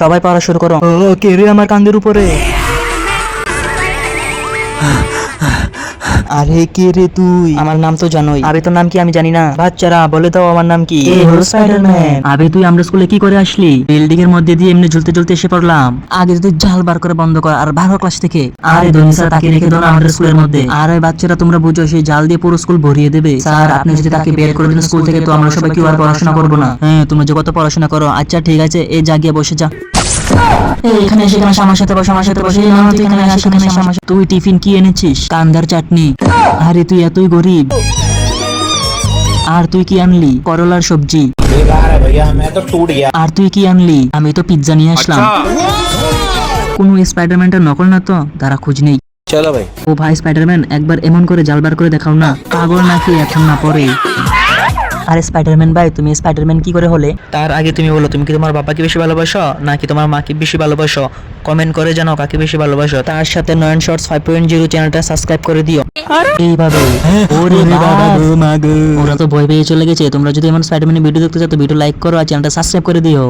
সবাই পড়া শুরু করো। ও কে রে আমার কান্দের উপরে? আরে কে রে তুই? আমার নাম তো জানোই। আবে তোর নাম কি আমি জানি না। বাচ্চারা বলে দাও আমার নাম কি? এই হলো স্পাইডারম্যান। আবে তুই আমরা স্কুলে কি করে আসলি? বিল্ডিং এর মধ্যে দিয়ে এমনি ঝুলতে ঝুলতে এসে পড়লাম। আগে তুই জাল বার করে বন্ধ কর আর বার হ ক্লাস থেকে। আরে ধনী স্যার তাকে রেখে দাও না আমাদের স্কুলের মধ্যে। আরে বাচ্চারা তোমরা বুঝো সেই জাল দিয়ে পুরো স্কুল ভরিয়ে দেবে। স্যার আপনি যদি তাকে বের করে দেন স্কুল থেকে তো আমরা সবাই কি আর পড়াশোনা করবো না? হ্যাঁ তোমরা যে কত পড়াশোনা করো। আচ্ছা ঠিক আছে এই জায়গায় বসে যা। এখানে এসে আমার সাথে বসে, আমার সাথে বসে। তুই এখানে আসিস, এখানে আসিস আমার সাথে। তুই টিফিন কি এনেছিস? কান্দার চাটনি। আরে তুই এতই গরিব। আর তুই কি আনলি? করলার সবজি। আর তুই কি আনলি? আমি তো পিৎজা নিয়ে আসলাম। কোন স্পাইডারম্যানটা নকল না তো? তারা খোঁজ নেই। চলো ভাই। ও ভাই স্পাইডারম্যান একবার এমন করে জালবার করে দেখাও না। পাগল নাকি এখন না পরে? আরে স্পাইডারম্যান ভাই তুমি স্পাইডারম্যান কি করে হলে? তার আগে তুমি বলো তুমি কি তোমার বাবাকে বেশি ভালোবাসো নাকি তোমার মাকে বেশি ভালোবাসো? কমেন্ট করে জানাও কাকে বেশি ভালোবাসো। তার সাথে নয়ন শর্টস 5.0 চ্যানেলটা সাবস্ক্রাইব করে দিও। এইভাবে ওরে বাবা গো মা গো, ওরা তো ভয় পেয়ে চলে গেছে। তোমরা যদি এমন স্পাইডারম্যানের ভিডিও দেখতে চাও তো ভিডিও লাইক করো আর চ্যানেলটা সাবস্ক্রাইব করে দিও।